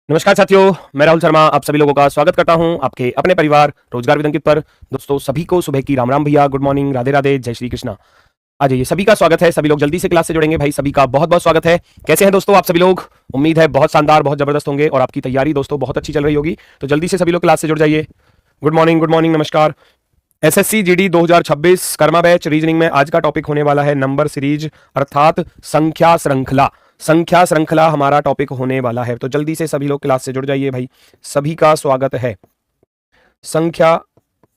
नमस्कार साथियों, मैं राहुल शर्मा आप सभी लोगों का स्वागत करता हूं आपके अपने परिवार रोजगार विद अंकित पर। दोस्तों सभी को सुबह की राम राम भैया, गुड मॉर्निंग, राधे राधे, जय श्री कृष्णा। आ जाइए, सभी का स्वागत है। सभी लोग जल्दी से क्लास से जुड़ेंगे भाई, सभी का बहुत बहुत स्वागत है। कैसे हैं दोस्तों आप सभी लोग? उम्मीद है बहुत शानदार, बहुत जबरदस्त होंगे और आपकी तैयारी दोस्तों बहुत अच्छी चल रही होगी। तो जल्दी से सभी लोग क्लास से जुड़ जाइए। गुड मॉर्निंग, नमस्कार। SSC GD 2026 Karma batch reasoning में आज का टॉपिक होने वाला है नंबर सीरीज अर्थात संख्या श्रृंखला। संख्या श्रृंखला हमारा टॉपिक होने वाला है, तो जल्दी से सभी लोग क्लास से जुड़ जाइए भाई, सभी का स्वागत है। संख्या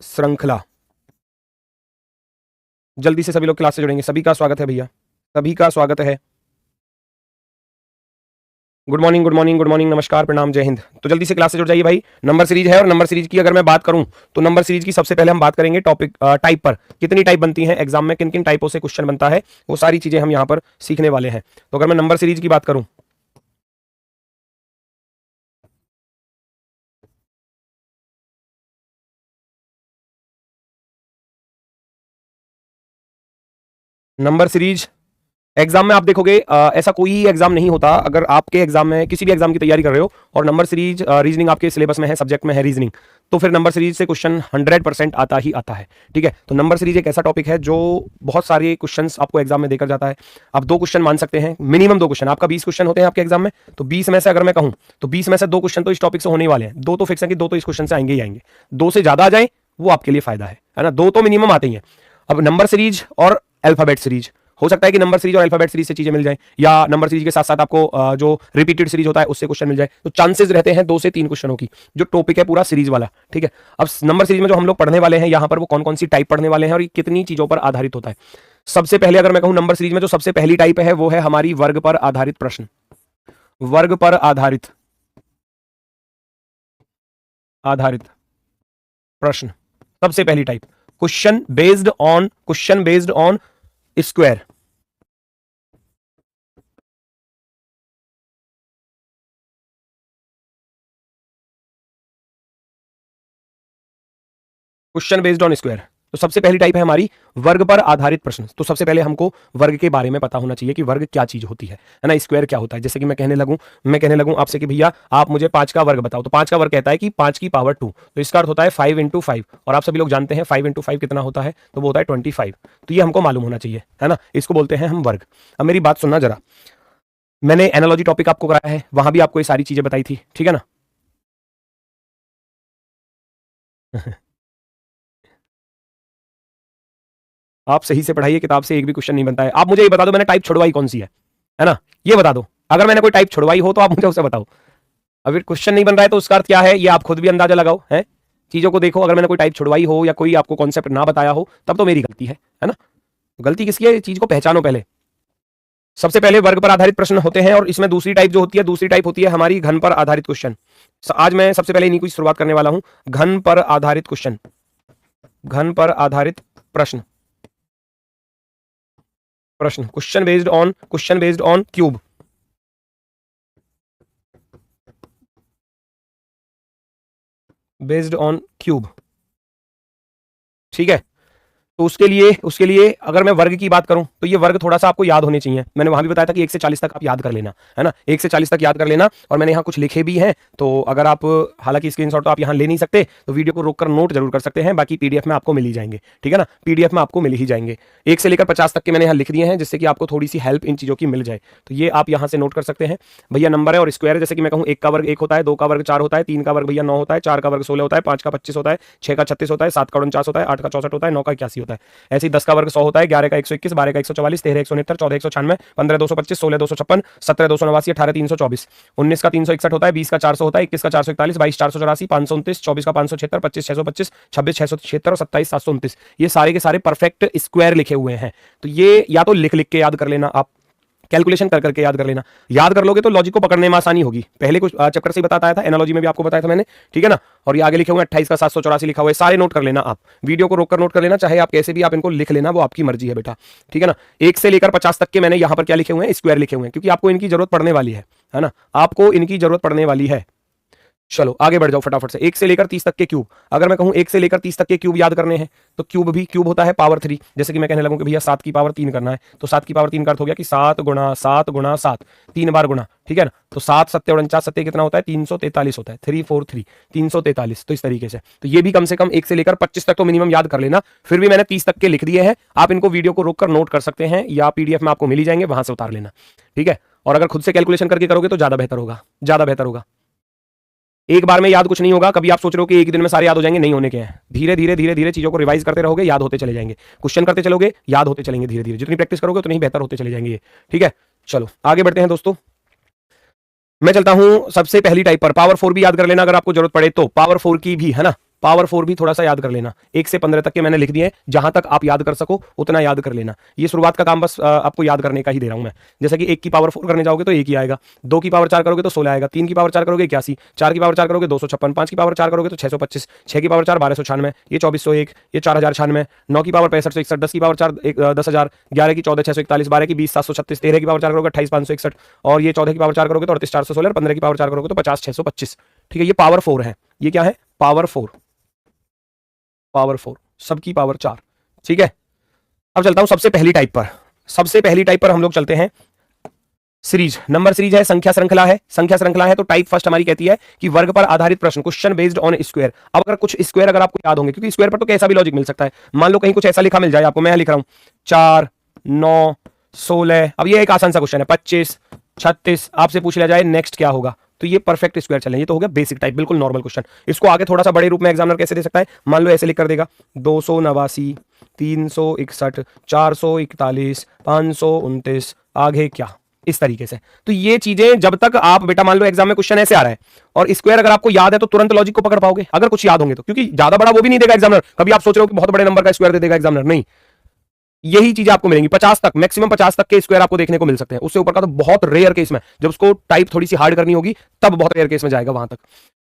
श्रृंखला, जल्दी से सभी लोग क्लास से जुड़ेंगे, सभी का स्वागत है भैया, सभी का स्वागत है। गुड मॉर्निंग, नमस्कार, प्रणाम, जय हिंद। तो जल्दी से क्लास से जुड़ जाइए भाई। नंबर सीरीज है और नंबर सीरीज की अगर मैं बात करूं तो नंबर सीरीज की सबसे पहले हम बात करेंगे टॉपिक टाइप पर। कितनी टाइप बनती हैं एग्जाम में, किन किन टाइपों से क्वेश्चन बनता है, वो सारी चीजें हम यहां पर सीखने वाले हैं। तो अगर मैं नंबर सीरीज की बात करूं, नंबर सीरीज एग्जाम में आप देखोगे ऐसा कोई एग्जाम नहीं होता अगर आपके एग्जाम में किसी भी एग्जाम की तैयारी कर रहे हो और नंबर सीरीज रीजनिंग आपके सिलेबस में है, सब्जेक्ट में है रीजनिंग, तो फिर नंबर सीरीज से क्वेश्चन 100% आता ही आता है। ठीक है, तो नंबर सीरीज एक ऐसा टॉपिक है जो बहुत सारे क्वेश्चंस आपको एग्जाम में देकर जाता है। आप 2 क्वेश्चन मान सकते हैं, मिनिमम 2 क्वेश्चन। आपका 20 क्वेश्चन होते हैं आपके एग्जाम में, तो 20 में से अगर मैं कहूं तो 20 में से 2 क्वेश्चन तो इस टॉपिक से होने वाले हैं। 2 तो फिक्स है कि 2 तो इस क्वेश्चन से आएंगे ही आएंगे। 2 से ज्यादा आ जाए वो आपके लिए फायदा है ना। 2 तो मिनिमम आते ही हैं। अब नंबर सीरीज और अल्फाबेट सीरीज, हो सकता है कि नंबर सीरीज और अल्फाबेट सीरीज से चीजें मिल जाए, या नंबर सीरीज के साथ साथ आपको जो रिपीटेड सीरीज होता है उससे क्वेश्चन मिल जाए। तो चांसेस रहते हैं 2 से 3 क्वेश्चनों की, जो टॉपिक है पूरा सीरीज वाला। ठीक है, अब नंबर सीरीज में जो हम लोग पढ़ने वाले हैं यहाँ पर, वो कौन कौन सी टाइप पढ़ने वाले हैं और ये कितनी चीजों पर आधारित होता है। सबसे पहले अगर मैं कहूं नंबर सीरीज में जो सबसे पहली टाइप है वो है हमारी वर्ग पर आधारित प्रश्न। वर्ग पर आधारित प्रश्न, सबसे पहली type. Question based on square. Question based on square, तो सबसे पहली टाइप है हमारी वर्ग पर आधारित प्रश्न। तो सबसे पहले हमको वर्ग के बारे में पता होना चाहिए कि वर्ग क्या चीज होती है ना, स्क्वायर क्या होता है। जैसे कि मैं कहने लगूं आपसे कि भैया आप मुझे 5 का वर्ग बताओ, तो 5 का वर्ग कहता है कि 5 की पावर 2, तो इसका अर्थ होता है 5 × 5। और आप सभी लोग जानते हैं 5 × 5 कितना होता है, तो वो होता है 25। तो ये हमको मालूम होना चाहिए, है ना, इसको बोलते हैं हम वर्ग। अब मेरी बात सुनना जरा, मैंने एनालॉजी टॉपिक आपको कराया है, वहां भी आपको ये सारी चीजें बताई थी, ठीक है ना। आप सही से पढ़ाइए, किताब से एक भी क्वेश्चन नहीं बनता है। आप मुझे ये बता दो मैंने टाइप छुड़वाई कौन सी है ना, ये बता दो। अगर मैंने कोई टाइप छुड़वाई हो तो आप मुझे उसे बताओ। अगर क्वेश्चन नहीं बन रहा है तो उसका अर्थ क्या है, ये आप खुद भी अंदाजा लगाओ, है चीजों को देखो। अगर मैंने कोई टाइप छुड़वाई हो या कोई आपको कॉन्सेप्ट ना बताया हो तब तो मेरी गलती है ना। गलती किसकी है, चीज को पहचानो पहले। सबसे पहले वर्ग पर आधारित प्रश्न होते हैं और इसमें दूसरी टाइप जो होती है, दूसरी टाइप होती है हमारी घन पर आधारित क्वेश्चन। आज मैं सबसे पहले इन्हीं की शुरुआत करने वाला हूं, घन पर आधारित क्वेश्चन, घन पर आधारित प्रश्न। Question based on cube. Based on cube, ठीक है। तो उसके लिए अगर मैं वर्ग की बात करूं तो ये वर्ग थोड़ा सा आपको याद होने चाहिए। मैंने वहां भी बताया था कि 1 से 40 तक आप याद कर लेना, है ना, 1 से 40 तक याद कर लेना। और मैंने यहाँ कुछ लिखे भी हैं, तो अगर आप, हालांकि स्क्रीनशॉट तो आप यहाँ ले नहीं सकते, तो वीडियो को रोककर नोट जरूर कर सकते हैं, बाकी पीडीएफ में आपको मिल ही जाएंगे, ठीक है ना, पीडीएफ में आपको मिल ही जाएंगे। 1 से लेकर 50 तक के मैंने यहाँ लिख दिए हैं, जिससे कि आपको थोड़ी सी हेल्प इन चीजों की मिल जाए। तो ये आप यहाँ से नोट कर सकते हैं भैया। नंबर है और स्क्वायर है, जैसे कि मैं कहूँ 1 का वर्ग 1 होता है, 2 का वर्ग 4 होता है, 3 का वर्ग भैया 9 होता है, 4 का वर्ग 16 होता है, 5 का 25 होता है, 6 का 36 होता है, 7 का 49 होता है, 8 का 64 होता है, 9 का 81 होता है। ऐसे ही 10 का वर्ग 100 होता है, 11 का 121, 12 का 144, 13 169, 14 196, 15 225, 16 256, 17 289, 18 324, 19 का 361 होता है, 20 का 400 होता है, 21 का 441, 22 484, 529, 24 का 576, 25 625, 26 676 और 27 729। ये सारे के सारे परफेक्ट स्क्वायर लिखे हुए हैं। तो ये या तो लिख लिख के याद कर लेना, आप कैलकुलेशन कर करके याद कर लेना। याद कर लोगे तो लॉजिक को पकड़ने में आसानी होगी। पहले कुछ चैप्टर से ही बताया था, एनालॉजी में भी आपको बताया था मैंने, ठीक है ना। और ये आगे लिखे हुए 28 का 784 लिखा हुआ है, सारे नोट कर लेना। आप वीडियो को रोककर नोट कर लेना, चाहे आप कैसे भी आप इनको लिख लेना, वो आपकी मर्जी है बेटा, ठीक है ना। 1 से लेकर 50 तक के मैंने यहाँ पर क्या लिखे हुए हैं, स्क्वायर लिखे हुए हैं, क्योंकि आपको इनकी जरूरत पड़ने वाली है ना, आपको इनकी जरूरत पड़ने वाली है। चलो आगे बढ़ जाओ फटाफट से। 1 से लेकर 30 तक के क्यूब, अगर मैं कहूं 1 से लेकर 30 तक के क्यूब याद करने हैं तो क्यूब भी क्यूब होता है पावर 3। जैसे कि मैं कहने लगूं कि भैया 7 की पावर 3 करना है, तो 7 की पावर 3 का अर्थ हो गया कि 7 गुणा 7 गुणा 7, 3 बार गुणा, ठीक है ना। तो 7 7 49 7 कितना होता है, 343 होता है, 343 343। तो इस तरीके से तो ये भी कम से कम 1 से लेकर 25 तक तो मिनिमम याद कर लेना। फिर भी मैंने 30 तक के लिख दिए हैं, आप इनको वीडियो को रोककर नोट कर सकते हैं या पीडीएफ में आपको मिल ही जाएंगे, वहां से उतार लेना, ठीक है। और अगर खुद से कैलकुलेशन करके करोगे तो ज्यादा बेहतर होगा, ज्यादा बेहतर होगा। एक बार में याद कुछ नहीं होगा। कभी आप सोच रहे हो कि एक दिन में सारे याद हो जाएंगे, नहीं होने के हैं। धीरे धीरे धीरे धीरे चीजों को रिवाइज करते रहोगे, याद होते चले जाएंगे। क्वेश्चन करते चलोगे, याद होते चलेंगे धीरे धीरे। जितनी प्रैक्टिस करोगे उतनी बेहतर होते चले जाएंगे ये, ठीक है। चलो आगे बढ़ते हैं दोस्तों। मैं चलता हूं सबसे पहली टाइप पर। पावर 4 भी याद कर लेना अगर आपको जरूरत पड़े तो। पावर 4 की भी है ना, पावर 4 भी थोड़ा सा याद कर लेना। 1 से 15 तक के मैंने लिख दिए, जहां तक आप याद कर सको उतना याद कर लेना। ये शुरुआत का काम बस आपको याद करने का ही दे रहा हूं मैं। जैसे कि 1 की पावर 4 करने जाओगे तो 1 ही आएगा, 2 की पावर 4 करोगे तो 16 आएगा, 3 की पावर 4 करोगे 81, 4 की पावर 4 करोगे 256, 5 की पावर 4 करोगे तो 625, 6 की पावर 4 1296, ये 2401, ये 4096, 9 की पावर 6561, 10 की पावर 4 10,000, 11 की 14,641, 12 की 20,736, 13 की पावर 4 करोगे 28,561, और ये 14 की पावर 4 करोगे तो 38,416, 15 की पावर 4 करोगे तो 50,625, ठीक है। ये पावर 4 है। ये क्या है, पावर 4, पावर 4, सबकी पावर 4, ठीक है। अब चलता हूं सबसे पहली टाइप पर। सबसे पहली टाइप पर हम लोग चलते हैं सीरीज, नंबर सीरीज है, संख्या श्रृंखला है। संख्या श्रृंखला है तो टाइप फर्स्ट हमारी कहती है कि वर्ग पर आधारित प्रश्न, क्वेश्चन बेस्ड ऑन स्क्वायर। अब अगर कुछ स्क्वायर अगर आपको याद होंगे, क्योंकि स्क्वायर पर तो कैसा भी लॉजिक मिल सकता है। मान लो कहीं कुछ ऐसा लिखा मिल जाए आपको, मैं लिख रहा हूं 4 9 16, अब ये एक आसान सा क्वेश्चन है, 25 36, आपसे पूछ लिया जाए नेक्स्ट क्या होगा, तो ये परफेक्ट स्क्वायर चलें। ये तो हो गया बेसिक टाइप, बिल्कुल नॉर्मल क्वेश्चन। इसको आगे थोड़ा सा बड़े रूप में एग्जामिनर कैसे दे सकता है, मान लो ऐसे लिख कर देगा 289 361 441 529, आगे क्या, इस तरीके से। तो ये चीजें जब तक आप बेटा, मान लो एग्जाम में क्वेश्चन ऐसे आ रहा है और स्क्वायर अगर आपको याद है तो तुरंत लॉजिक को पकड़ पाओगे, अगर कुछ याद होंगे तो। क्योंकि ज्यादा बड़ा वो भी नहीं देगा एग्जामिनर, कभी आप सोच रहे हो कि बहुत बड़े नंबर का स्क्वायर दे देगा एग्जामिनर, नहीं। यही चीजें आपको मिलेंगी 50 तक, मैक्सिमम 50 तक के स्क्वायर आपको देखने को मिल सकते हैं। उससे ऊपर का तो बहुत रेयर केस में, जब उसको टाइप थोड़ी सी हार्ड करनी होगी तब बहुत रेयर केस में जाएगा वहां तक।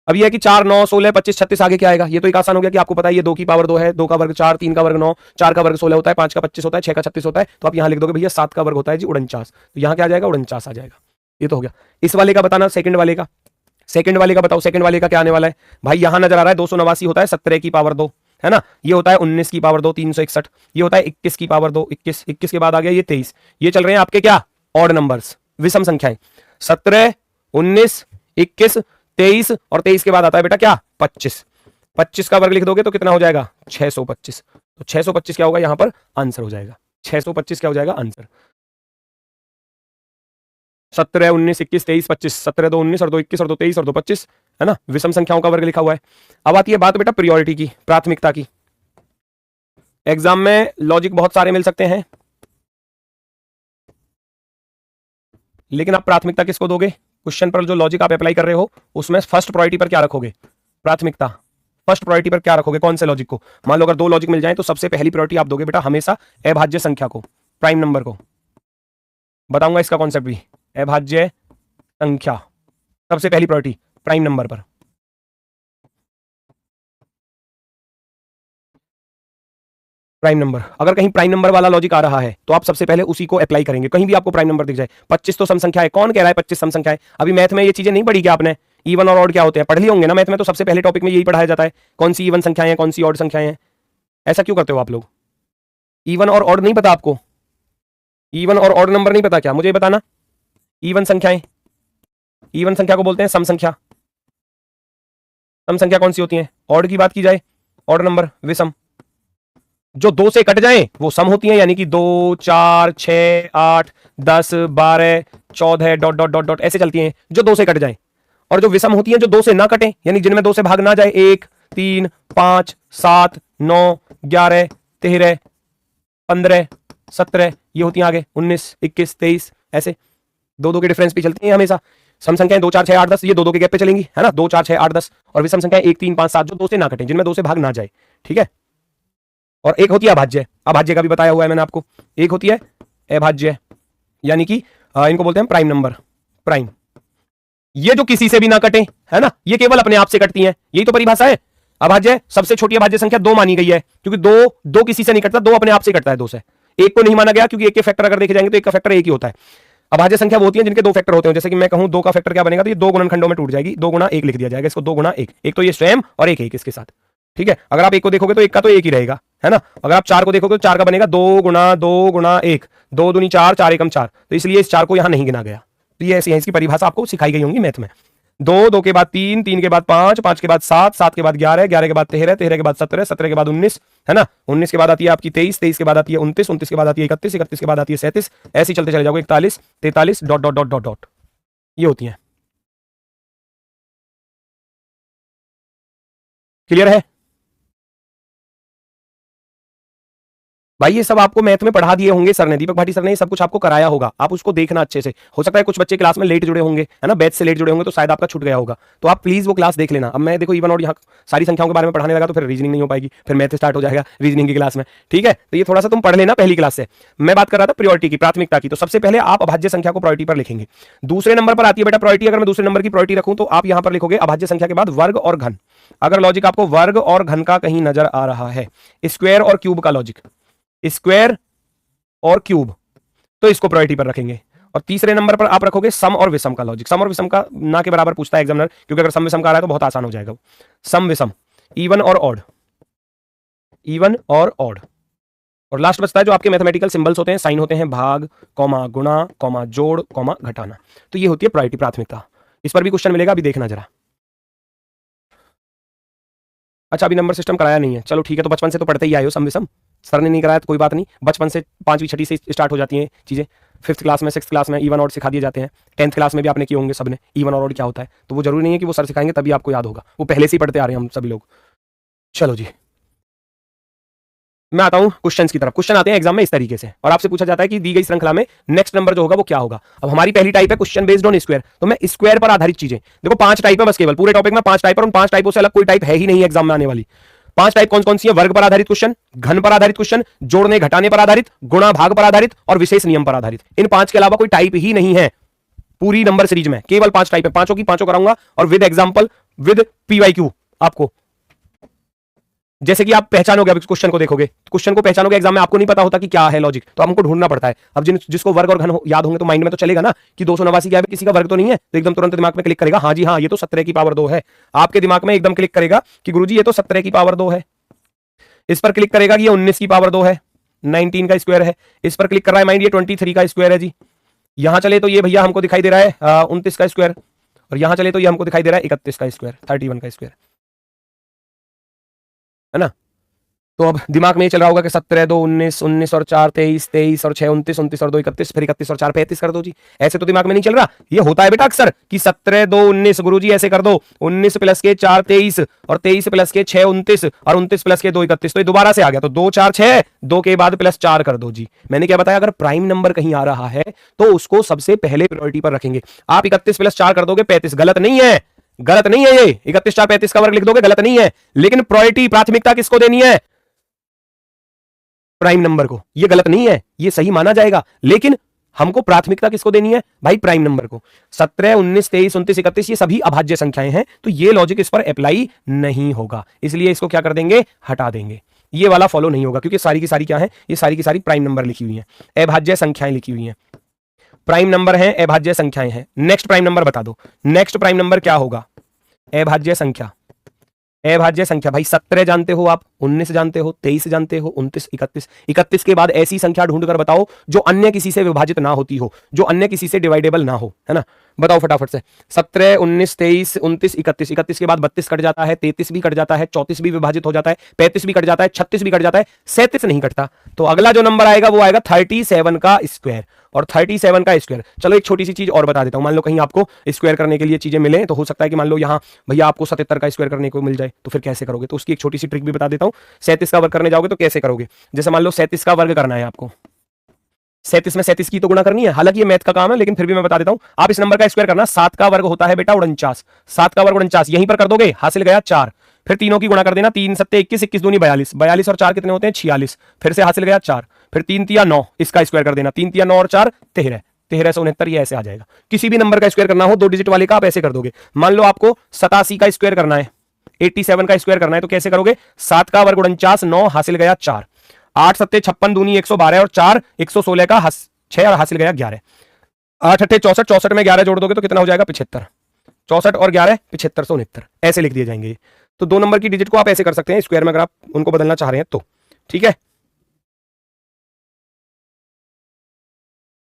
अब ये है कि 4 9 16 25 36, आगे क्या आएगा। ये तो एक आसान हो गया कि आपको पता है ये 2 की पावर 2 है, 2 का वर्ग 4, 3 का वर्ग 9, 4 का वर्ग 16 होता है, 5 का 25 होता है, 6 का 36 होता है। तो आप यहां लिख दोगे भैया 7 का वर्ग होता है जी 49, तो यहां क्या आ जाएगा 49 आ जाएगा। ये तो हो गया। इस वाले का बताना, सेकंड वाले का, सेकंड वाले का बताओ, सेकंड वाले का क्या आने वाला है भाई। यहां नजर आ रहा है 289 होता है 17 की पावर 2, है ना। ये होता है 19 की पावर 2 361, ये होता है 21 की पावर 2 21, 21 के बाद आ गया ये 23। ये चल रहे हैं आपके क्या, ऑड नंबर्स, विषम संख्याएं। 17 19 21 23, और 23 के बाद आता है बेटा क्या, 25। 25 का वर्ग लिख दोगे तो कितना हो जाएगा 625। तो 625 क्या होगा यहां पर आंसर हो जाएगा। 625 क्या हो जाएगा आंसर। 17 19 21 23 25, 17 2 19 और 2 21 और 2 23 और 2 25, है ना, विषम संख्याओं का वर्ग लिखा हुआ है। अब आती है बात बेटा प्रायोरिटी की, प्राथमिकता की। एग्जाम में लॉजिक बहुत सारे मिल सकते हैं, लेकिन आप प्राथमिकता किसको दोगे। क्वेश्चन पर जो लॉजिक आप अप्लाई कर रहे हो उसमें फर्स्ट प्रायोरिटी पर क्या रखोगे, प्राथमिकता फर्स्ट प्रायोरिटी पर क्या रखोगे, कौन से लॉजिक को। मान लो अगर 2 लॉजिक मिल जाए तो सबसे पहली प्रायोरिटी आप दोगे बेटा हमेशा अभाज्य संख्या को, प्राइम नंबर को। बताऊंगा इसका कॉन्सेप्ट भी। अभाज्य संख्या सबसे पहली प्रायोरिटी प्राइम नंबर पर। प्राइम नंबर, अगर कहीं प्राइम नंबर वाला लॉजिक आ रहा है तो आप सबसे पहले उसी को अप्लाई करेंगे। कहीं भी आपको प्राइम नंबर दिख जाए, 25 तो सम संख्या है, कौन कह रहा है 25 सम संख्या है। अभी मैथ में ये चीजें नहीं पढ़ी क्या आपने, इवन और ऑड क्या होते हैं, पढ़ लिए होंगे ना मैथ में। तो सबसे पहले टॉपिक में यही पढ़ाया जाता है, कौन सी इवन संख्याएं हैं कौन सी ऑड संख्याएं हैं। ऐसा क्यों करते हो आप लोग, इवन और ऑड नहीं पता आपको, इवन और ऑड नंबर नहीं पता क्या, मुझे बताना। इवन संख्याएं, इवन संख्या को बोलते हैं सम संख्या। सम संख्या कौन सी होती है, ऑड की बात की जाए, ऑड नंबर विषम। जो 2 से कट जाएं वो सम होती हैं, यानी कि 2 4 6 8 10 12 14 डॉट डॉट डॉट डॉट ऐसे चलती हैं जो 2 से कट जाएं। और जो विषम होती हैं जो 2 से ना कटें, यानी जिनमें 2 से भाग ना जाए, 1 3 5 7 9 11 13 15 17, ये होती हैं आगे 19 21 23, ऐसे 2 के डिफरेंस पे चलती हैं हमेशा। सम संख्याएं 2 4 6 8 10 ये 2 के गैप पे चलेंगी, है ना, 2 4 6 8 10। और विषम संख्याएं 1 3 5 7 जो 2 से ना कटें, जिनमें 2 से भाग ना जाए, ठीक है। और एक होती है अभाज्य, अभाज्य का भी बताया हुआ है मैंने आपको। एक होती है अभाज्य, यानी कि इनको बोलते हैं प्राइम नंबर, प्राइम। ये जो किसी से भी ना कटे, है ना, ये केवल अपने आप से कटती हैं, यही तो परिभाषा है। अभाज्य सबसे छोटी अभाज्य संख्या 2 मानी गई है, क्योंकि 2 किसी से नहीं कटता, 2 अपने आप से कटता है 2 से। एक को नहीं माना गया क्योंकि एक के फैक्टर अगर देखे जाएंगे तो एक का फैक्टर एक ही होता है। अभाज्य संख्या वो होती है जिनके दो फैक्टर होते हैं, जैसे कि मैं कहूं 2 का फैक्टर क्या बनेगा, तो ये 2 गुणनखंडों में टूट जाएगी, 2 गुणा 1 लिख दिया जाएगा इसको, 2 गुणा 1, एक तो ये स्वयं और एक इसके साथ, ठीक है। अगर आप 1 को देखोगे तो 1 का तो 1 ही रहेगा, है ना। अगर आप 4 को देखोगे तो 4 का बनेगा 2 गुणा 1, 2 दूनी 4, 4 एकम 4, तो इसलिए इस 4 को यहां नहीं गिना गया। तो ये ऐसी है, इसकी परिभाषा आपको सिखाई गई होंगी मैथ में। 2, 2 के बाद 3, 3 के बाद 5, 5 के बाद 7, 7 के बाद 11, 11 के बाद 13, 13 के बाद 17, 17 के बाद 19, है ना। 19 के बाद आती है आपकी 23, 23 के बाद आती है 29, 29 के बाद आती है 31, 31 के बाद आती है 37, ऐसे चलते चले जाओगे 41, 43 dot dot dot dot dot, ये होती है। क्लियर है भाई? ये सब आपको मैथ में पढ़ा दिए होंगे सर ने, दीपक भाटी सर ने, ये सब कुछ आपको कराया होगा, आप उसको देखना अच्छे से। हो सकता है कुछ बच्चे क्लास में लेट जुड़े होंगे, है ना, बैच से लेट जुड़े होंगे, तो शायद आपका छूट गया होगा, तो आप प्लीज वो क्लास देख लेना। अब मैं देखो इवन और यहाँ सारी संख्याओं के बारे में पढ़ाने लगा तो फिर रीजनिंग नहीं हो पाएगी, फिर मैथ स्टार्ट हो जाएगा रीजनिंग की क्लास में, ठीक है। तो ये थोड़ा सा तुम पढ़ लेना पहली क्लास से। मैं बात कर रहा था प्रायोरिटी की, प्राथमिकता की, तो सबसे पहले आप अभाज्य संख्या को प्रायोरिटी पर लिखेंगे। दूसरे नंबर पर आती है बेटा प्रायोरिटी, अगर मैं दूसरे नंबर की प्रायोरिटी रखूं तो आप यहां पर लिखोगे अभाज्य संख्या के बाद वर्ग और घन। अगर लॉजिक आपको वर्ग और घन का कहीं नजर आ रहा है, स्क्वायर और क्यूब का लॉजिक, स्क्वायर और क्यूब, तो इसको प्रायोरिटी पर रखेंगे। और तीसरे नंबर पर आप रखोगे सम और विषम का लॉजिक। सम और विषम का ना के बराबर पूछता है एग्जामिनर, क्योंकि अगर सम विषम का आ रहा है तो बहुत आसान हो जाएगा। सम विषम, इवन और ऑड, इवन और ऑड, और लास्ट बचता है जो आपके मैथमेटिकल सिंबल्स होते हैं, साइन होते हैं, भाग, कॉमा, गुणा, कॉमा, जोड़, कॉमा, घटाना। तो ये होती है प्रायोरिटी, प्राथमिकता। इस पर भी क्वेश्चन मिलेगा, अभी देखना जरा। अच्छा, अभी नंबर सिस्टम कराया नहीं है, चलो ठीक है, तो बचपन से तो पढ़ते ही आए हो सम विषम, सर ने नहीं कराया तो कोई बात नहीं, बचपन से 5वीं 6वीं से स्टार्ट हो जाती हैं चीजें। 5th क्लास में 6th क्लास में इवन ऑड सिखा दिए जाते हैं, 10th क्लास में भी आपने किए होंगे सबने, इवन और ऑड क्या होता है। तो वो जरूरी नहीं है कि वो सर सिखाएंगे तभी आपको याद होगा, वो पहले से ही पढ़ते आ रहे हैं हम सभी लोग। चलो जी, मैं आता हूं क्वेश्चंस की तरफ। क्वेश्चन आते हैं एग्जाम में इस तरीके से, और आपसे पूछा जाता है कि दी गई श्रृंखला में नेक्स्ट नंबर जो होगा वो क्या होगा। अब हमारी पहली टाइप है क्वेश्चन बेस्ड ऑन स्क्वायर, तो मैं स्क्वायर पर आधारित चीजें, देखो 5 टाइप है बस, केवल पूरे टॉपिक में 5 टाइप है, उन 5 टाइपों से अलग कोई टाइप है ही नहीं एग्जाम में आने वाली। 5 टाइप कौन कौन सी है? वर्ग पर आधारित क्वेश्चन, घन पर आधारित क्वेश्चन, जोड़ने घटाने पर आधारित, गुणा भाग पर आधारित, और विशेष नियम पर आधारित। इन 5 के अलावा कोई टाइप ही नहीं है पूरी नंबर सीरीज में, केवल 5 टाइप है। पांचों की पांचों कराऊंगा, और विद एग्जांपल, विद पीवाईक्यू आपको, जैसे कि आप पहचानोगे। अब क्वेश्चन को देखोगे, क्वेश्चन को पहचानोगे, एग्जाम में आपको नहीं पता होता कि क्या है लॉजिक, तो हमको ढूंढना पड़ता है। अब जिसको वर्ग और घन याद होंगे तो माइंड में तो चलेगा ना कि 289 क्या है, किसी का वर्ग तो नहीं है, तो एकदम तुरंत दिमाग में क्लिक करेगा, हाँ जी हाँ, ये तो 17 की पावर 2 है। आपके दिमाग में एकदम क्लिक करेगा कि गुरुजी ये तो 17 की पावर 2 है। इस पर क्लिक करेगा कि ये 19 की पावर 2 है, 19 का स्क्वायर है। इस पर क्लिक कर रहा है माइंड, ये 23 का स्क्वायर है जी। यहां चले तो ये भैया हमको दिखाई दे रहा है 29 का स्क्वायर, और यहां चले तो ये हमको दिखाई दे रहा है 31 का स्क्वायर, 31 का स्क्वायर, है ना। तो अब दिमाग में ये चल रहा होगा कि 17 2 19, 19 और 4 23, 23 और 6 29, 29 और 2 31, फिर 31 और 4 35 कर दो जी। ऐसे तो दिमाग में नहीं चल रहा। ये होता है बेटा अक्सर कि 17 2 19, गुरुजी ऐसे कर दो, 19 प्लस के 4 23, और 23 प्लस के 6 29, और 29 प्लस के 2 31, तो ये दोबारा से आ गया, तो 2 4 6, 2 के बाद प्लस 4 कर दो जी। मैंने क्या बताया, अगर प्राइम नंबर कहीं आ रहा है तो उसको सबसे पहले प्रायोरिटी पर रखेंगे। आप 31 प्लस 4 कर दोगे 35, गलत नहीं है, गलत नहीं है। ये 31 4 35 का वर्ग लिख दोगे, गलत नहीं है, लेकिन प्रायोरिटी, प्राथमिकता किसको देनी है? प्राइम नंबर को। ये गलत नहीं है, ये सही माना जाएगा, लेकिन हमको प्राथमिकता किसको देनी है भाई? प्राइम नंबर को। 17 19 23 29 31 ये सभी अभाज्य संख्याएं हैं, तो ये लॉजिक इस पर अप्लाई नहीं होगा, इसलिए इसको क्या कर देंगे? हटा देंगे। ये वाला फॉलो नहीं होगा, क्योंकि सारी की सारी क्या है? ये सारी की सारी प्राइम नंबर लिखी हुई है, अभाज्य संख्याएं लिखी हुई हैं, प्राइम नंबर है, अभाज्य संख्याएं हैं। नेक्स्ट प्राइम नंबर बता दो, नेक्स्ट प्राइम नंबर क्या होगा? अभाज्य संख्या। अभाज्य संख्या भाई 17 जानते हो आप, 19 जानते हो, 23 जानते हो, 29 31, 31 के बाद ऐसी संख्या ढूंढ कर बताओ जो अन्य किसी से विभाजित ना होती हो, जो अन्य किसी से डिवाइडेबल ना हो, है ना। बताओ फटाफट से। 17 19 23 29 31, 31 के बाद 32 कट जाता है, 33 भी कट जाता है, 34 भी विभाजित हो जाता है, 35 भी कट जाता है, 36 भी कट जाता है, 37 नहीं कटता। तो अगला जो नंबर आएगा वो आएगा 37 का स्क्वायर, और 37 का स्क्वायर। चलो एक छोटी सी चीज और बता देता हूं, मान लो कहीं आपको स्क्वायर करने के लिए चीजें मिले, तो हो सकता है कि मान लो यहां भैया आपको 77 का स्क्वायर करने को मिल जाए, तो फिर कैसे करोगे? तो उसकी एक छोटी सी ट्रिक भी बता देता हूं। 37 का वर्ग करने जाओगे तो कैसे करोगे? जैसे मान लो 37 का वर्ग करना है आपको, 37 में 37 की तो गुणा करनी है, हालांकि ये मैथ का काम है, लेकिन फिर भी मैं बता देता हूं। आप इस नंबर का स्क्वायर करना, 7 का वर्ग होता है बेटा 49, 7 का वर्ग 49, यहीं पर कर दोगे, हासिल गया 4, फिर तीनों की गुणा कर देना, 3 7 21, 21 दूनी 42, 42 और 4 कितने होते हैं? 46, फिर से हासिल गया 4, फिर 3 तिया 9, इसका स्क्वायर कर देना, 3 तिया 9 और 4 13, 13 से 69, ये ऐसे आ जाएगा। किसी भी नंबर का स्क्वायर करना हो 2 डिजिट वाले का, आप ऐसे कर दोगे। मान लो आपको 87 का स्क्वायर करना है, 87 का स्क्वायर करना है, तो कैसे करोगे? 7 का वर्ग 49, 9 हासिल गया 4, 8 7 56 दूनी 112, और 4 116 का 6 और हासिल गया 11। 8 अट्ठे 64, 64 में 11 जोड़ दोगे तो कितना हो जाएगा 75। 64 और 11 7569, ऐसे लिख दिए जाएंगे। तो 2 नंबर की डिजिट को आप ऐसे कर सकते हैं स्क्वायर में, अगर आप उनको बदलना चाह रहे हैं तो। ठीक है,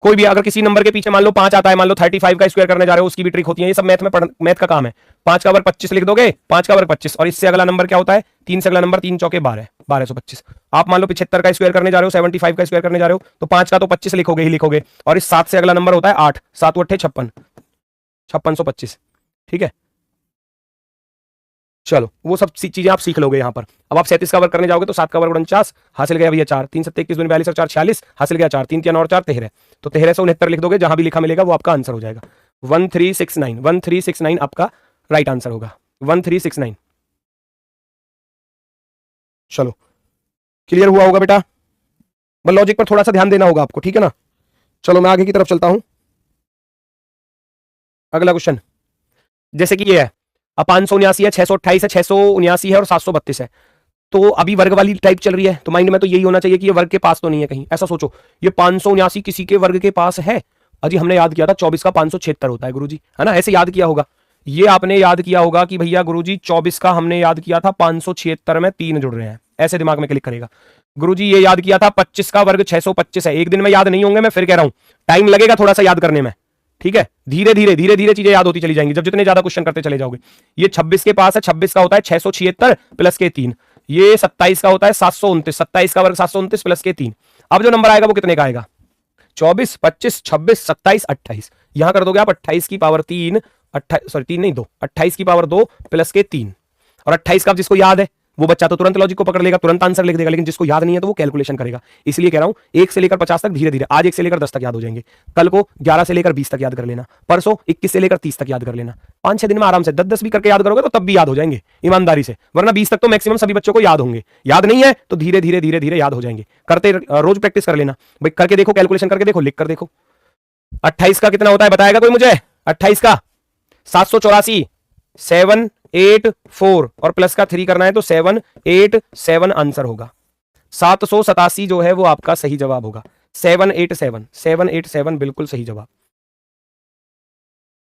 कोई भी अगर किसी नंबर के पीछे मान लो 5 आता है, मान लो 35 का स्क्वायर करने जा रहे हो, उसकी भी ट्रिक होती है, ये सब मैथ में मैथ का काम है। 5 का वर्ग 25 लिख दोगे, 5 का वर्ग 25, और इससे अगला नंबर क्या होता है 3 से अगला नंबर 3 चौके 12, 1225। आप मान लो 75 का स्क्वायर करने जा रहे हो, 75 का स्क्वायर करने जा रहे हो, तो 5 का तो 25 लिखोगे ही लिखोगे, और इस 7 से अगला नंबर होता है 8, 7 अट्ठे 56, 5625। ठीक है, चलो वो सब चीजें आप सीख लोगे यहाँ पर। अब आप 37 का वर्ग करने जाओगे तो 7 का वर्ग 49, हासिल गया भैया 4, 3 7 21 42 और 4 46, हासिल गया 4, 3 3 और 4 13, तो 1369 लिख दोगे, जहां भी लिखा मिलेगा वो आपका आंसर हो जाएगा। 1369, 1369 आपका राइट आंसर होगा, 1369। चलो क्लियर हुआ होगा बेटा, बस लॉजिक पर थोड़ा सा ध्यान देना होगा आपको, ठीक है ना। चलो मैं आगे की तरफ चलता हूं। अगला क्वेश्चन जैसे कि ये है, अब 579 है, 628 है, 679 है और 732 है। तो अभी वर्ग वाली टाइप चल रही है, तो माइंड में तो यही होना चाहिए कि ये वर्ग के पास तो नहीं है कहीं। ऐसा सोचो, ये 579 किसी के वर्ग के पास है? अजी हमने याद किया था 24 का 576 होता है गुरुजी, है ना, ऐसे याद किया होगा। ये आपने याद किया होगा कि भैया गुरुजी 24 का हमने याद किया था 576 में 3 जुड़ रहे हैं, ऐसे दिमाग में क्लिक करेगा। गुरुजी ये याद किया था 25 का वर्ग 625 है। एक दिन में याद नहीं होंगे, मैं फिर कह रहा हूं टाइम लगेगा थोड़ा सा याद करने में, ठीक है। धीरे धीरे चीजें याद होती चली जाएंगी जब जितने ज्यादा क्वेश्चन करते चले जाओगे। ये 26 के पास है, 26 का होता है 676 प्लस के 3। ये 27 का होता है 729, 27 का वर्ग 729 प्लस के 3। अब जो नंबर आएगा वो कितने का आएगा? 24, 25, 26, 27, 28। यहां कर दोगे आप 28 की पावर 3, 28 की पावर 2 प्लस के 3। और 28 का जिसको याद है वो बच्चा तो तुरंत लॉजिक को पकड़ लेगा, तुरंत आंसर लिख देगा, लेकिन जिसको याद नहीं है तो वो कैलकुलेशन करेगा। इसलिए कह रहा हूं 1 से लेकर 50 तक धीरे धीरे, आज 1 से लेकर 10 तक याद हो जाएंगे, कल को 11 से लेकर 20 तक याद कर लेना, परसों 21 से लेकर 30 तक याद कर लेना। 5-6 दिन में आराम से 10-10 भी करके याद करोगे तो तब भी याद हो जाएंगे ईमानदारी से, वरना 20 तक तो मैक्सिमम सभी बच्चों को याद होंगे। याद नहीं है तो धीरे धीरे याद हो जाएंगे, करते रोज प्रैक्टिस कर लेना भाई, करके देखो, कैलकुलेशन करके देखो, लिख कर देखो। 28 का कितना होता है बताएगा कोई मुझे? 28 का 784, 784 और प्लस का 3 करना है तो 787 आंसर होगा। 787 जो है वो आपका सही जवाब होगा। 787 बिल्कुल सही जवाब।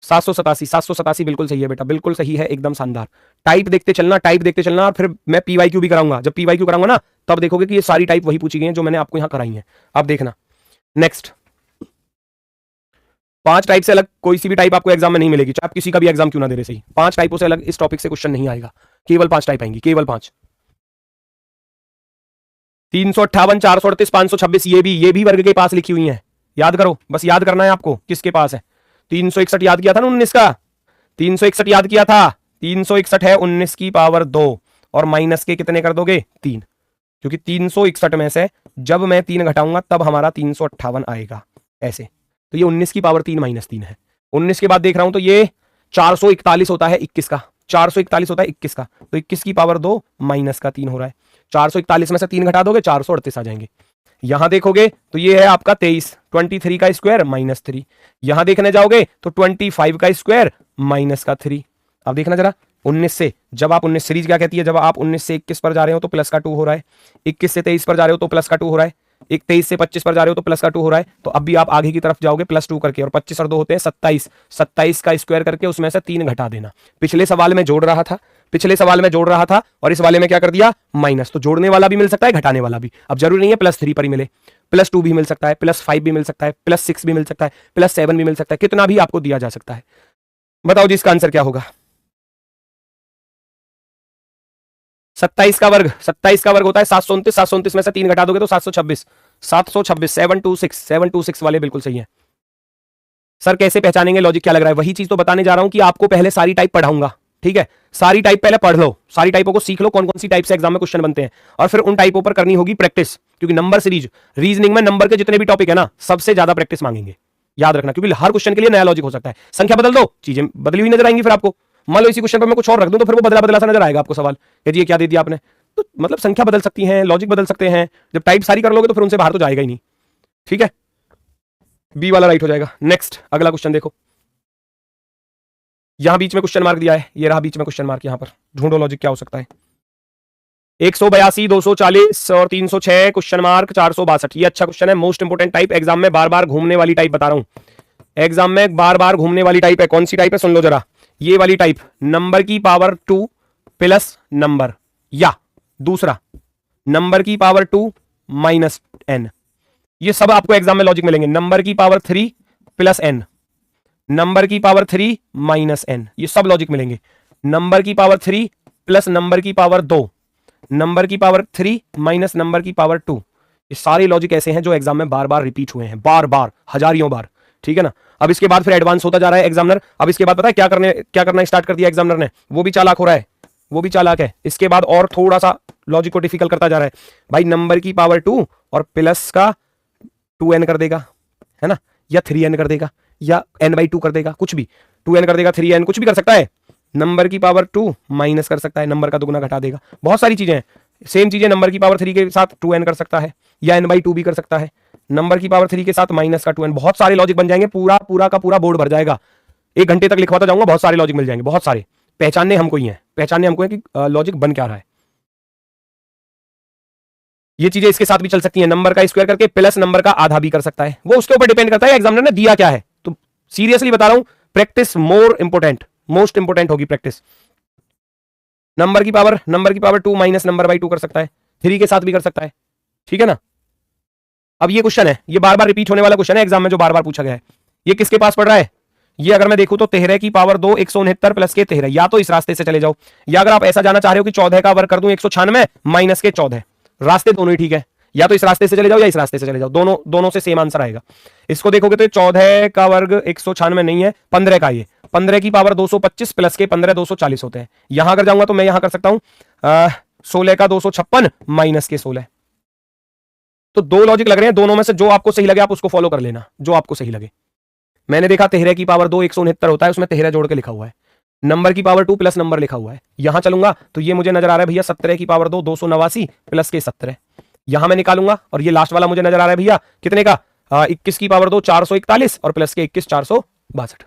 787 बिल्कुल सही है बेटा, बिल्कुल सही है, एकदम शानदार। टाइप देखते चलना, टाइप देखते चलना, और फिर मैं पीवाईक्यू भी कराऊंगा। जब पीवाईक्यू कराऊंगा ना तब देखोगे कि ये सारी टाइप वही पूछी गई है जो मैंने आपको यहां कराई है। आप देखना नेक्स्ट, 5 टाइप से अलग कोई सी भी टाइप आपको एग्जाम में नहीं मिलेगी, चाहे आप किसी का भी एग्जाम क्यों ना दे रहे सही। 5 टाइपों से अलग इस टॉपिक से क्वेश्चन नहीं आएगा, केवल 5 टाइप आएंगी, केवल 5। 358, 438, 526 ये भी वर्ग के पास लिखी हुई है, याद करो, बस याद करना है आपको किसके पास है। 361 याद किया था ना 19 का, 361 याद किया था, 361 है 19 की पावर 2 और माइनस के कितने कर दोगे 3, क्योंकि 361 में से जब मैं 3 घटाऊंगा तब हमारा 358 आएगा ऐसे। तो ये 19 की पावर 3 माइनस 3 है। 19 के बाद देख रहा हूं तो ये 441 होता है 21 का, 441 होता है 21 का, तो 21 की पावर 2 माइनस का 3 हो रहा है। 441 में से 3 घटा दोगे 438 आ जाएंगे। यहां देखोगे तो ये है आपका 23, 23 का स्क्वायर माइनस 3। यहां देखने जाओगे तो 25 का स्क्वायर माइनस का 3। अब देखना जरा 19 से, जब आप 19 सीरीज क्या कहती है, जब आप 19 से 21 पर जा रहे हो तो प्लस का 2 हो रहा है, 21 से 23 पर जा रहे हो तो प्लस का 2 हो रहा है, 23 से 25 पर जा रहे हो तो प्लस का 2 हो रहा है। तो अब भी आप आगे की तरफ जाओगे प्लस 2 करके, और 25 और 2 होते हैं 27, 27 का स्क्वायर करके उसमें से 3 घटा देना। पिछले सवाल में जोड़ रहा था, पिछले सवाल में जोड़ रहा था और इस वाले में क्या कर दिया माइनस। तो जोड़ने वाला भी मिल सकता है, घटाने वाला भी। अब जरूरी नहीं है प्लस 3 पर ही मिले, प्लस 2 भी मिल सकता है, प्लस 5 भी मिल सकता है, प्लस 6 भी मिल सकता है, प्लस 7 भी मिल सकता है, कितना भी आपको दिया जा सकता है। बताओ जी इसका आंसर क्या होगा? 27 का वर्ग, 27 का वर्ग होता है 729, 729 में से 3 घटा दोगे तो 726, 726, 726 वाले बिल्कुल सही है। सर कैसे पहचानेंगे, लॉजिक क्या लग रहा है? वही चीज तो बताने जा रहा हूं कि आपको पहले सारी टाइप पढ़ाऊंगा, ठीक है। सारी टाइप पहले पढ़ लो, सारी टाइपों को सीख लो, कौन कौन सी टाइप से एग्जाम में क्वेश्चन बनते हैं, और फिर उन टाइपों पर करनी होगी प्रैक्टिस, क्योंकि नंबर सीरीज रीजनिंग में नंबर के जितने भी टॉपिक है ना सबसे ज्यादा प्रैक्टिस मांगेंगे, याद रखना, क्योंकि हर क्वेश्चन के लिए नया लॉजिक हो सकता है। संख्या बदल दो, चीजें बदली हुई नजर आएंगी फिर आपको। मान लो इसी क्वेश्चन पर मैं कुछ और रख दूं तो फिर वो बदला बदला सा नजर आएगा आपको सवाल, कि जी ये क्या दे दिया आपने। तो मतलब संख्या बदल सकती है, लॉजिक बदल सकते हैं, जब टाइप सारी कर लोगे तो फिर उनसे बाहर तो जाएगा ही नहीं, ठीक है। बी वाला राइट हो जाएगा। नेक्स्ट अगला क्वेश्चन देखो, यहां बीच में क्वेश्चन मार्क दिया है, ये रहा बीच में क्वेश्चन मार्क, यहां पर ढूंढो लॉजिक क्या हो सकता है। 182, 240 और 306 क्वेश्चन मार्क 462। ये अच्छा क्वेश्चन है, मोस्ट इंपोर्टेंट टाइप, एग्जाम में बार बार घूमने वाली टाइप बता रहा हूं। एग्जाम में बार बार घूमने वाली टाइप है। कौन सी टाइप है सुन लो जरा, ये वाली टाइप, नंबर की पावर 2 प्लस नंबर, या दूसरा नंबर की पावर 2 माइनस n। ये सब आपको एग्जाम में लॉजिक मिलेंगे। नंबर की पावर 3 प्लस n, नंबर की पावर 3 माइनस n, ये सब लॉजिक मिलेंगे। नंबर की पावर 3 प्लस नंबर की पावर 2, नंबर की पावर 3 माइनस नंबर की पावर 2, ये सारे लॉजिक ऐसे हैं जो एग्जाम में बार बार रिपीट हुए हैं, बार बार, हजारियों बार। ठीक है ना। अब इसके बाद फिर एडवांस होता जा रहा है एग्जामिनर। अब इसके बाद पता है क्या करना स्टार्ट कर दिया एग्जामिनर ने, वो भी चालाक हो रहा है, वो भी चालाक है। इसके बाद और थोड़ा सा लॉजिक को डिफिकल्ट करता जा रहा है भाई। नंबर की पावर 2 और प्लस का 2n कर देगा, है ना, या 3n कर देगा, या n/2 कर देगा, कुछ भी, 2n कर देगा, 3n, कुछ भी कर सकता है। नंबर की पावर 2 माइनस कर सकता है, नंबर का दुगुना घटा देगा, बहुत सारी चीजें हैं। सेम चीजें नंबर की पावर 3 के साथ 2n कर सकता है, या n/2 भी कर सकता है, नंबर की पावर 3 के साथ माइनस का 2n, बहुत सारे लॉजिक बन जाएंगे, पूरा पूरा का पूरा बोर्ड भर जाएगा। 1 घंटे तक लिखवाता जाऊंगा, बहुत सारे लॉजिक मिल जाएंगे, बहुत सारे। पहचानने हमको ही है, पहचानने हमको है कि लॉजिक बन क्या रहा है। ये चीजें इसके साथ भी चल सकती हैं, नंबर का स्क्वायर करके प्लस नंबर का आधा भी कर सकता है, वो उसके ऊपर डिपेंड करता है एग्जामिनर ने दिया क्या है। तो सीरियसली बता रहा हूं, practice more important, most important होगी प्रैक्टिस। नंबर की पावर 2 माइनस नंबर/2 कर सकता है, 3 के साथ भी कर सकता है। ठीक है ना। अब ये क्वेश्चन है, ये बार बार रिपीट होने वाला क्वेश्चन है एग्जाम में, जो बार बार पूछा गया है। ये किसके पास पड़ रहा है, ये अगर मैं देखूं तो 13 की पावर 2 169 प्लस के 13, या तो इस रास्ते से चले जाओ, या अगर आप ऐसा जाना चाह रहे हो कि 14 का वर्ग कर दूं 196 माइनस के 14, रास्ते दोनों ही ठीक है, या तो इस रास्ते से चले जाओ या इस रास्ते से चले जाओ, दोनों से सेम आंसर आएगा। इसको देखोगे तो 14 का वर्ग 196 नहीं है, 15 का, ये 15 की पावर 225 प्लस के 15 240 होते हैं। यहां अगर जाऊंगा तो मैं यहां कर सकता हूं 16 का 256 माइनस के 16। तो दो लॉजिक लग रहे हैं, दोनों में से जो आपको सही लगे आप उसको फॉलो कर लेना, जो आपको सही लगे। मैंने देखा 13 की पावर 2 169 होता है, उसमें 13 जोड़ के लिखा हुआ है, नंबर की पावर 2 प्लस नंबर लिखा हुआ है। यहां चलूंगा तो ये मुझे नजर आ रहा है भैया 17 की पावर 2 289 प्लस के 17, यहां मैं निकालूंगा, और ये लास्ट वाला मुझे नजर आ रहा है भैया कितने का, 21 की पावर 2 441 और प्लस के 21 462।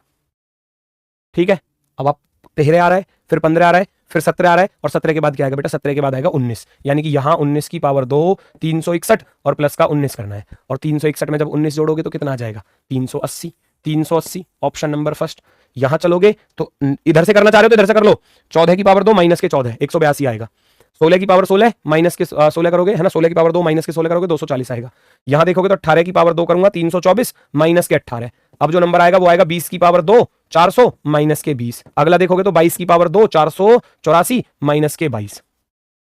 ठीक है। अब आप 13 आ रहा है, फिर 15 आ रहा है, फिर 17 आ रहा है, और 17 के बाद क्या आएगा बेटा, 17 के बाद आएगा 19, यानी कि यहां 19 की पावर 2 361 और प्लस का 19 करना है, और 361 में जब 19 जोड़ोगे तो कितना आ जाएगा 380, 380 ऑप्शन नंबर फर्स्ट। यहां चलोगे तो इधर से करना चाह रहे हो तो इधर से कर लो, 14 की पावर 2 माइनस के 14 182 आएगा, 16 की पावर 16 माइनस के 16 करोगे, है ना, 16 की पावर 2 माइनस के 16 करोगे 240 आएगा। यहां देखोगे तो 18 की पावर 2 करूंगा 324 माइनस के 18, अब जो नंबर आएगा वो आएगा 20 की पावर 2 400 माइनस के 20। अगला देखोगे तो 22 की पावर 2 484 माइनस के 22,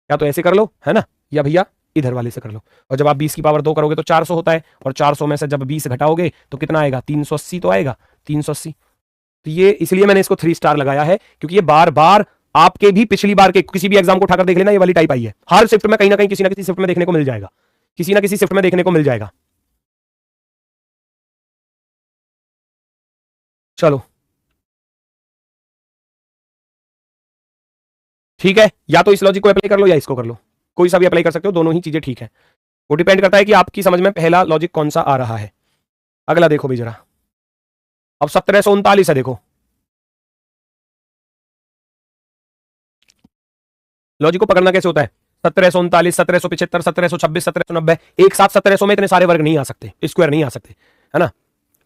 या तो ऐसे कर लो, है ना, या भैया इधर वाले से कर लो। और जब आप 20 की पावर 2 करोगे तो 400 होता है, और 400 में से जब 20 घटाओगे तो कितना आएगा 380 तो आएगा, 380। तो ये इसलिए मैंने इसको 3 स्टार लगाया है, क्योंकि ये बार बार आपके भी पिछली बार के किसी भी एग्जाम को उठाकर देख लेना, ये वाली टाइप आई है, हर शिफ्ट में कहीं ना कहीं किसी ना किसी शिफ्ट में देखने को मिल जाएगा, किसी ना किसी शिफ्ट में देखने को मिल जाएगा। चलो ठीक है, या तो इस लॉजिक को अप्लाई कर लो या इसको कर लो, कोई सा भी अप्लाई कर सकते हो, दोनों ही चीजें ठीक है। वो डिपेंड करता है कि आपकी समझ में पहला लॉजिक कौन सा आ रहा है। अगला देखो भी जरा, अब 1739 है, देखो लॉजिक को पकड़ना कैसे होता है, 1739 1775 1726 1790, एक साथ 1700 में इतने सारे वर्ग नहीं आ सकते, स्क्वायर नहीं आ सकते, है ना,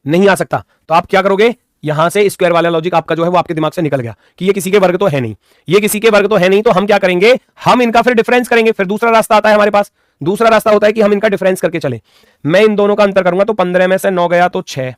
नहीं आ सकता। तो आप क्या करोगे, यहां से स्क्वायर वाला लॉजिक आपका जो है वो आपके दिमाग से निकल गया कि ये किसी के वर्ग तो है नहीं, ये किसी के वर्ग तो है नहीं, तो हम क्या करेंगे, हम इनका फिर डिफरेंस करेंगे। फिर दूसरा रास्ता आता है हमारे पास, दूसरा रास्ता होता है कि हम इनका डिफरेंस करके चले। मैं इन दोनों का अंतर करूंगा तो 15 में से 9 गया तो 6,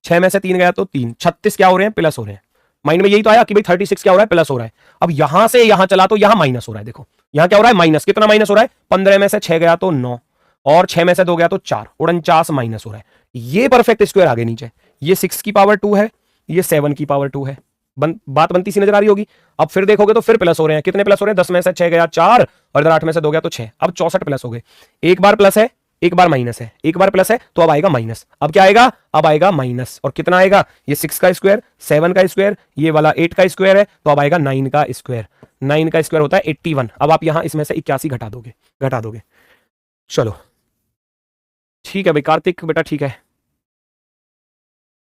6 में से 3 गया तो 3, 36 क्या हो रहे हैं, प्लस हो रहे हैं। माइंड में यही तो आया कि भाई 36 क्या हो रहा है, प्लस हो रहा है। अब यहां से यहां चला तो यहां माइनस हो रहा है, देखो यहां क्या हो रहा है, माइनस, कितना माइनस हो रहा है, 15 में से 6 गया तो 9, और 6 में से 2 गया तो 4, 49 माइनस हो रहा है। ये परफेक्ट स्क्वायर आगे नीचे, ये 6 की पावर 2 है, ये 7 की पावर 2 है, बात बनती सी नजर आ रही होगी। अब फिर देखोगे तो फिर प्लस हो रहे हैं, कितने प्लस हो रहे हैं, 10 में से 6 गया 4, और इधर 8 में से 2 गया तो 6, अब 64 प्लस हो गए। एक बार प्लस है, एक बार माइनस है, एक बार प्लस है तो अब आएगा माइनस, अब क्या आएगा, अब आएगा माइनस, और कितना आएगा, ये 6 का स्क्वायर, 7 का स्क्वायर, ये वाला 8 का स्क्वायर है, तो अब आएगा 9 का स्क्वायर, 9 का स्क्वायर होता है 81। अब आप यहां इसमें से 81 घटा दोगे। चलो ठीक है भाई कार्तिक बेटा, ठीक है,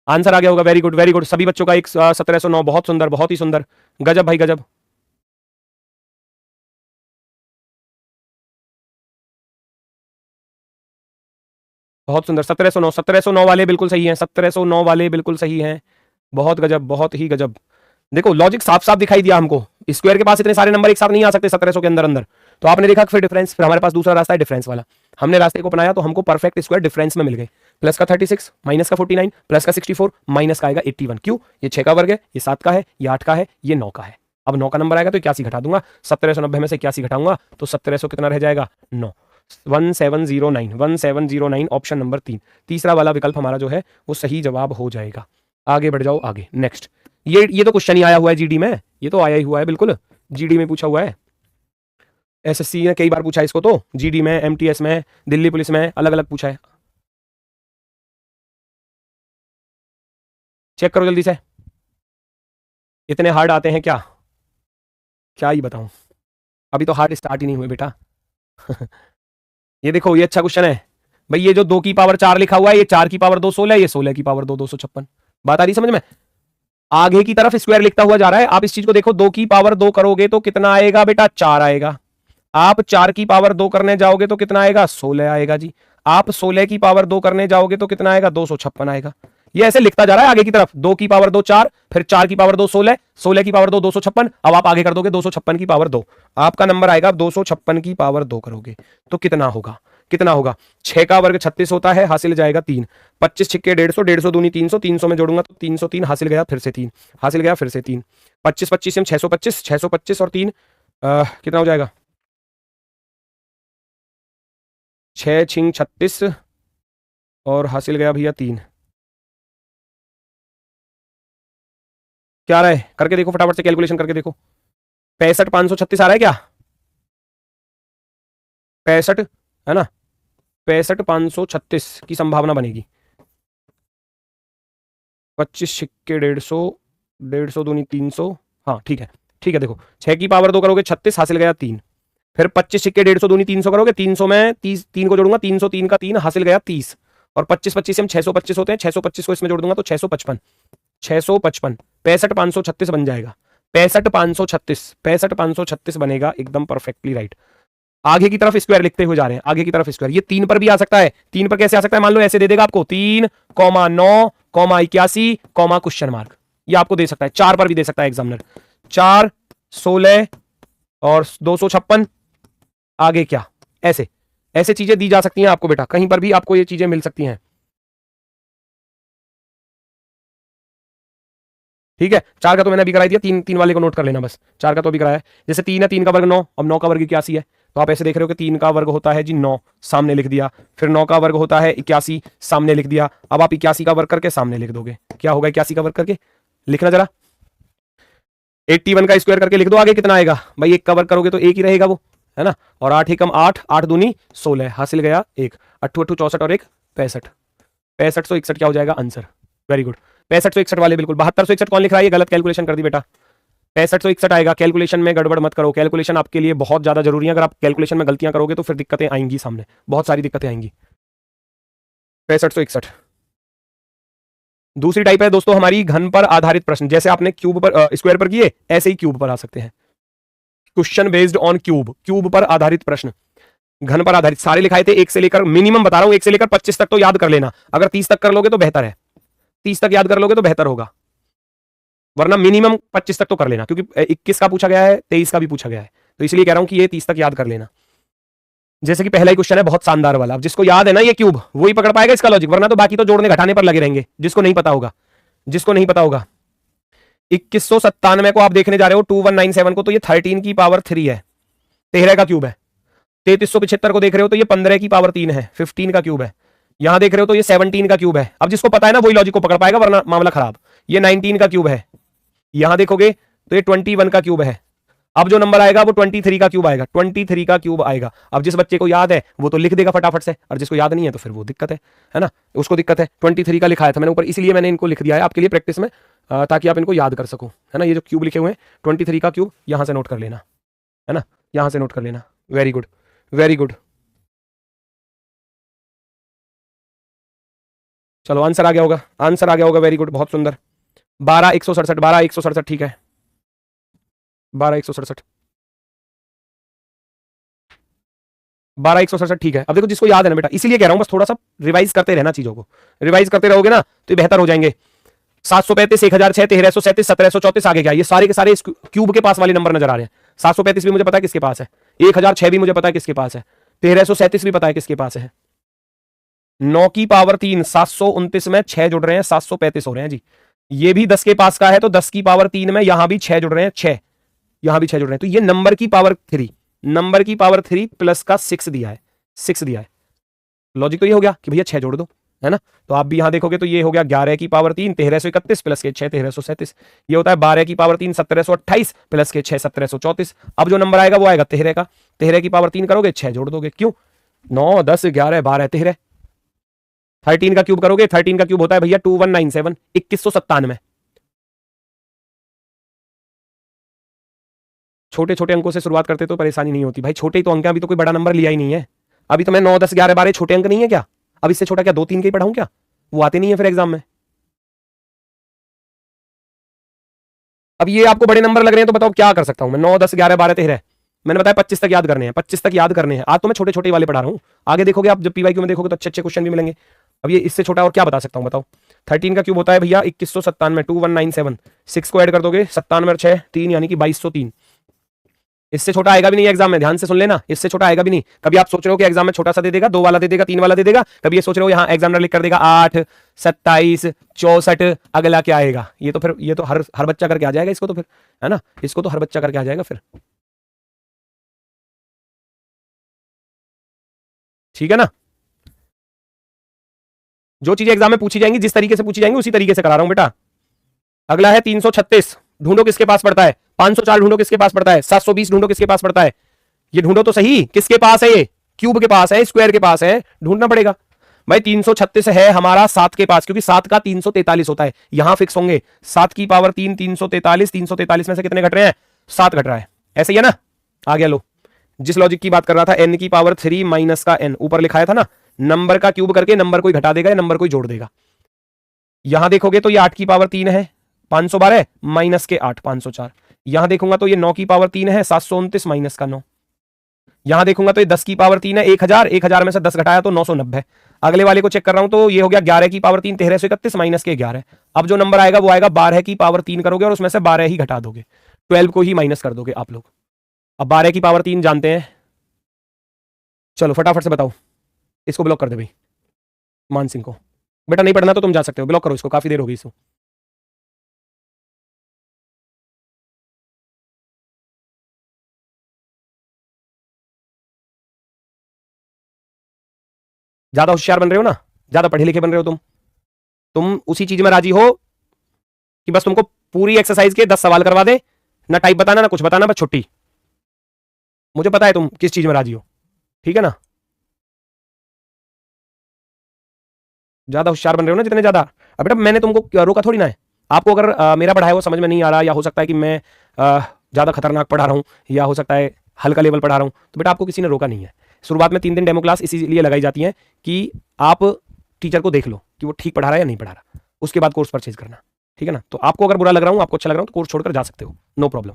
आंसर आ गया होगा, वेरी गुड वेरी गुड, सभी बच्चों का एक 1709, बहुत सुंदर, बहुत ही सुंदर, गजब भाई गजब। बहुत सुंदर, 1709, 1709 वाले बिल्कुल सही हैं, 1709 वाले बिल्कुल सही हैं। बहुत गजब, बहुत ही गजब। देखो लॉजिक साफ साफ दिखाई दिया हमको, स्क्वायर के पास इतने सारे नंबर एक साथ नहीं आ सकते 1700 के अंदर अंदर। तो आपने देखा फिर डिफरेंस, फिर हमारे पास दूसरा रास्ता है डिफरेंस वाला। हमने रास्ते को अपनाया तो हमको परफेक्ट स्क्वायर डिफरेंस में मिल गए। प्लस का 36, माइनस का 49, प्लस का 64, माइनस का आएगा 81। क्यों? ये 6 का वर्ग है, ये 7 का है, ये 8 का है, ये 9 का है। अब 9 का नंबर आएगा तो 81 घटा दूंगा, 1790 में से 81 घटाऊंगा तो 1700 कितना रह जाएगा? 9। 1709, 1709 ऑप्शन नंबर 3, तीसरा वाला विकल्प हमारा जो है वो सही जवाब हो जाएगा। आगे बढ़ जाओ, आगे नेक्स्ट। ये तो क्वेश्चन ही आया हुआ है जीडी में, ये तो आया ही हुआ है बिल्कुल, जीडी में पूछा हुआ है। एसएससी ने कई बार पूछा है इसको, तो जीडी में, एमटीएस में, दिल्ली पुलिस में अलग अलग पूछा है। चेक करो जल्दी से, इतने हार्ड आते हैं क्या? क्या ही बताऊं, अभी तो हार्ड स्टार्ट ही नहीं हुए बेटा। ये देखो, ये अच्छा क्वेश्चन है भाई। ये जो 2 की पावर 4 लिखा हुआ है, ये 4 की पावर 2 16, ये 16 की पावर 2 256। बात आ रही समझ में? आगे की तरफ स्क्वायर लिखता हुआ जा रहा है। आप इस चीज को देखो, 2 की पावर 2 करोगे तो कितना आएगा बेटा? 4 आएगा। आप 4 की पावर 2 करने जाओगे तो कितना आएगा? 16 आएगा जी। आप 16 की पावर 2 करने जाओगे तो कितना आएगा? 256 आएगा। ये ऐसे लिखता जा रहा है आगे की तरफ, 2 की पावर 2 4, फिर 4 की पावर 2 16, 16 की पावर 2 256। अब आप आगे कर दोगे 256 की पावर 2, आपका नंबर आएगा 256 की पावर 2 करोगे तो कितना होगा? कितना होगा? 6 का वर्ग 36 होता है, हासिल जाएगा 3। 25 छिक्के 150, 150 दूनी 300, 300 में जोड़ूंगा तो 303, हासिल गया फिर से 3, हासिल गया फिर से 3। 25 25 से 625, 625 और 3 कितना हो जाएगा? 6 छिंग 36 और हासिल गया भैया 3। क्या आ रहा है? करके देखो फटाफट से, कैलकुलेशन करके देखो। 65 536 आ रहा है क्या? 65 है ना, 65 536 की संभावना बनेगी। 25 छिक्के 150, 150 दूनी 300, हाँ ठीक है, ठीक है। देखो 6 की पावर 2 करोगे 36, हासिल गया 3। फिर 25 छिक्के 150 दूनी 300 करोगे, 300 में 30, 3 को जोड़ूंगा, 303 का 3, हासिल गया 30। और 25 25 से हम 625 होते हैं, 625 को इसमें जोड़ दूंगा तो 655, 655, 65 536 बन जाएगा। 65 536, 65 536 बनेगा, एकदम परफेक्टली राइट। आगे की तरफ स्क्वायर लिखते हुए जा रहे हैं, आगे की तरफ स्क्वायर। ये 3 पर भी आ सकता है। 3 पर कैसे आ सकता है? मान लो ऐसे दे देगा आपको 3, 9, 81, क्वेश्चन मार्क, ये आपको दे सकता है। 4 पर भी दे सकता है एग्जामिनर, 4, 16 और 256। आगे क्या? ऐसे ऐसे चीजें दी जा सकती हैं आपको बेटा, कहीं पर भी आपको ये चीजें मिल सकती हैं। ठीक है, 4 का तो मैंने अभी कराई दिया, 3 3 वाले को नोट कर लेना बस। 4 का तो अभी कराया है। जैसे 3 है, 3 का वर्ग 9, अब 9 का वर्ग 81 है, तो आप ऐसे देख रहे हो कि 3 का वर्ग होता है जी 9, सामने लिख दिया। फिर 9 का वर्ग होता है 81, सामने लिख दिया। अब आप 81 का वर्ग करके सामने लिख दोगे, क्या होगा 81 का वर्ग करके? लिखना जरा, 81 का स्क्वायर करके लिख दो। आगे कितना आएगा भाई? 1 का वर्ग करोगे तो 1 ही रहेगा वो, है ना। और 8 एकम 8, 8 दूनी 16, हासिल गया 1। 8 8 64 और 1 65, 6561 क्या हो जाएगा आंसर? Very good. 6561 वाले बिल्कुल। 7261 कौन लिख रहा है? ये गलत कैलकुलेशन कर दी बेटा। 6561 आएगा। कैलकुलेशन में गड़बड़ मत करो, कैलकुलेशन आपके लिए बहुत ज्यादा जरूरी है। अगर आप कैलकुलेशन में गलतियां करोगे तो फिर दिक्कतें आएंगी, सामने बहुत सारी दिक्कतें आएंगी। 6561 दूसरी टाइप है दोस्तों हमारी, घन पर आधारित प्रश्न। जैसे आपने क्यूब पर स्क्वायर पर किए, ऐसे ही क्यूब पर आ सकते हैं। Question based on cube, cube पर आधारित प्रश्न, घन पर आधारित। सारे लिखाए थे 1 से लेकर, मिनिमम बता रहा हूं 1 से लेकर 25 तक तो याद कर लेना। अगर 30 तक कर लोगे तो बेहतर है, 30 तक याद कर लोगे तो बेहतर होगा, वरना मिनिमम 25 तक तो कर लेना, क्योंकि 21 का पूछा गया है, 23 का भी पूछा गया है, तो इसलिए कह रहा हूं कि ये 30 तक याद कर लेना। जैसे कि पहला ही क्वेश्चन है बहुत शानदार वाला, अब जिसको याद है ना ये क्यूब, वही पकड़ पाएगा इसका लॉजिक, वरना तो बाकी तो जोड़ने घटाने पर लगे रहेंगे। जिसको नहीं पता होगा, जिसको नहीं पता होगा, 2197 को आप देखने जा रहे हो, 2197 को, तो ये 13 की पावर 3 है, 13 का क्यूब है। 3375 को देख रहे हो तो ये 15 की पावर 3 है, 15 का क्यूब है। यहां देख रहे हो तो ये 17 का क्यूब है। अब जिसको पता है ना वही लॉजिक को पकड़ पाएगा, वरना मामला खराब। ये 19 का क्यूब है। यहां देखोगे तो ये 21 का क्यूब है। अब जो नंबर आएगा वो 23 का क्यूब आएगा, 23 का क्यूब आएगा। अब जिस बच्चे को याद है वो तो लिख देगा फटाफट से, और जिसको याद नहीं है तो फिर वो दिक्कत है ना, उसको दिक्कत है। 23 का लिखा है था मैंने ऊपर, इसलिए मैंने इनको लिख दिया है आपके लिए प्रैक्टिस में, ताकि आप इनको याद कर सको, है ना। ये जो क्यूब लिखे हुए हैं 23 का क्यूब, यहां से नोट कर लेना, है ना, यहां से नोट कर लेना। Very good, very good. चलो आंसर आ गया होगा, आंसर आ गया होगा, वेरी गुड, बहुत सुंदर। 12167, 12167, ठीक है, 12167। 12,167 ठीक है। अब देखो जिसको याद है ना बेटा, इसीलिए कह रहा हूं बस थोड़ा सा रिवाइज करते रहना, चीजों को रिवाइज करते रहोगे ना तो ये बेहतर हो जाएंगे। 735, 1006, 1337, 1734 आगे क्या, ये सारे के सारे क्यूब के पास वाले नंबर नजर आ रहे हैं। 735 भी मुझे पता है किसके पास है, 1006 भी मुझे पता है किसके पास है, 1337 भी पता है किसके पास है। 9 की पावर 3, 729 में 6 जुड़ रहे हैं, 735 हो रहे हैं जी। ये भी 10 के पास का है तो 10 की पावर 3 में यहां भी 6 जुड़ रहे हैं, 6 यहां भी 6 जुड़ रहे हैं, तो ये नंबर की पावर 3, नंबर की पावर 3 प्लस का 6 दिया है, 6 दिया है। लॉजिक तो ये हो गया कि भैया 6 जोड़ दो, है ना। तो आप भी यहां देखोगे तो ये हो गया 11 की पावर 3 1331 प्लस के 6 1337, ये होता है 12 की पावर 3 1728 प्लस के 6 1734। अब जो नंबर आएगा वो आएगा 13 का, 13 की पावर 3 करोगे 6 जोड़ दोगे, क्यों 9 10 11 12 13। 13 का क्यूब करोगे, 13 का क्यूब होता है भैया 2197, 2197। छोटे छोटे अंकों से शुरुआत करते तो परेशानी नहीं होती भाई, छोटे ही तो अंक हैं, अभी तो कोई बड़ा नंबर लिया ही नहीं है। अभी तो मैं 9 10 11 12 छोटे अंक नहीं है क्या, अब इससे छोटा क्या 2 3 के ही पढ़ाऊं क्या, वो आते नहीं है फिर एग्जाम में। अब ये आपको बड़े नंबर लग रहे हैं तो बताओ क्या कर सकता हूं मैं। 9 10 11 12 13 मैंने बताया 25 तक याद करने हैं, 25 तक याद करने हैं। आज तो मैं छोटे छोटे वाले पढ़ा रहा हूं, आगे देखोगे आप जब पीवाईक्यू में देखोगे तो अच्छे अच्छे क्वेश्चन भी मिलेंगे। अब ये इससे छोटा और क्या बता सकता हूं बताओ। 13 का क्यूब होता है भैया 2197, 2197, 6 को ऐड कर दोगे 97 और 6 3 यानी कि 2203। इससे छोटा आएगा भी नहीं एग्जाम में, ध्यान से सुन लेना, इससे छोटा आएगा भी नहीं। कभी आप सोच रहे हो कि एग्जाम में छोटा सा दे देगा, 2 वाला दे देगा, 3 वाला दे देगा, कभी ये सोच रहे हो यहां एग्जामिनर लिख कर देगा 8 27 64, अगला क्या आएगा। ये तो फिर ये तो हर बच्चा करके आ जाएगा इसको तो फिर, है ना, इसको तो हर बच्चा करके आ जाएगा फिर, ठीक है ना। जो चीजें एग्जाम में पूछी जाएंगी, जिस तरीके से पूछी जाएंगी उसी तरीके से करा रहा हूं बेटा। अगला है 336, ढूंढो किसके पास पड़ता है। 504 ढूंढो किसके पास पड़ता है। 720 ढूंढो किसके पास पड़ता है। ये ढूंढो तो सही किसके पास है, ये क्यूब के पास है, स्क्वायर के पास है, ढूंढना पड़ेगा भाई। 336 है हमारा 7 के पास, क्योंकि 7 का 343 होता है, यहां फिक्स होंगे। 7 की पावर 3 343, 343 में से कितने घट रहे हैं, 7 घट रहा है, ऐसे ही है ना। आ गया लो, जिस लॉजिक की बात कर रहा था, n की पावर 3 माइनस का n ऊपर लिखाया था ना, नंबर का क्यूब करके नंबर कोई घटा देगा या नंबर कोई जोड़ देगा। यहां देखोगे तो ये 8 की पावर 3 है 512 माइनस के 8 504। यहां देखूंगा तो ये 9 की पावर 3 है 729 माइनस का 9। यहां देखूंगा तो ये 10 की पावर 3 है 1000, 1000 में से 10 घटाया तो 990। अगले वाले को चेक कर रहा हूं तो ये हो गया 11 की पावर 3 1331 माइनस के 11। अब जो नंबर आएगा वो आएगा 12 की पावर 3 करोगे और उसमें से 12 ही घटा दोगे, 12 को ही माइनस कर दोगे आप लोग। अब 12 की पावर 3 जानते हैं, चलो फटाफट से बताओ। इसको ब्लॉक कर दे भाई, मान सिंह को। बेटा नहीं पढ़ना तो तुम जा सकते हो, ब्लॉक करो इसको, काफी देर हो गई इसको। ज्यादा होशियार बन रहे हो ना, ज्यादा पढ़े लिखे बन रहे हो तुम उसी चीज में राजी हो कि बस तुमको पूरी एक्सरसाइज के 10 सवाल करवा दे, ना टाइप बताना ना कुछ बताना, बस छुट्टी। मुझे पता है तुम किस चीज में राजी हो, ठीक है ना। ज्यादा होशियार बन रहे हो ना जितने ज्यादा। अब बेटा मैंने तुमको रोका थोड़ी ना है, आपको अगर मेरा पढ़ाया वो समझ में नहीं आ रहा, या हो सकता है कि मैं ज्यादा खतरनाक पढ़ा रहा हूं, या हो सकता है हल्का लेवल पढ़ा रहा हूं, तो बेटा आपको किसी ने रोका नहीं है। शुरुआत में 3 दिन डेमो क्लास इसीलिए लगाई जाती है कि आप टीचर को देख लो कि वो ठीक पढ़ा रहा है या नहीं पढ़ा रहा, उसके बाद कोर्स परचेज करना, ठीक है ना। तो आपको अगर बुरा लग रहा हूं, आपको अच्छा लग रहा हूं तो कोर्स छोड़कर जा सकते हो, नो प्रॉब्लम।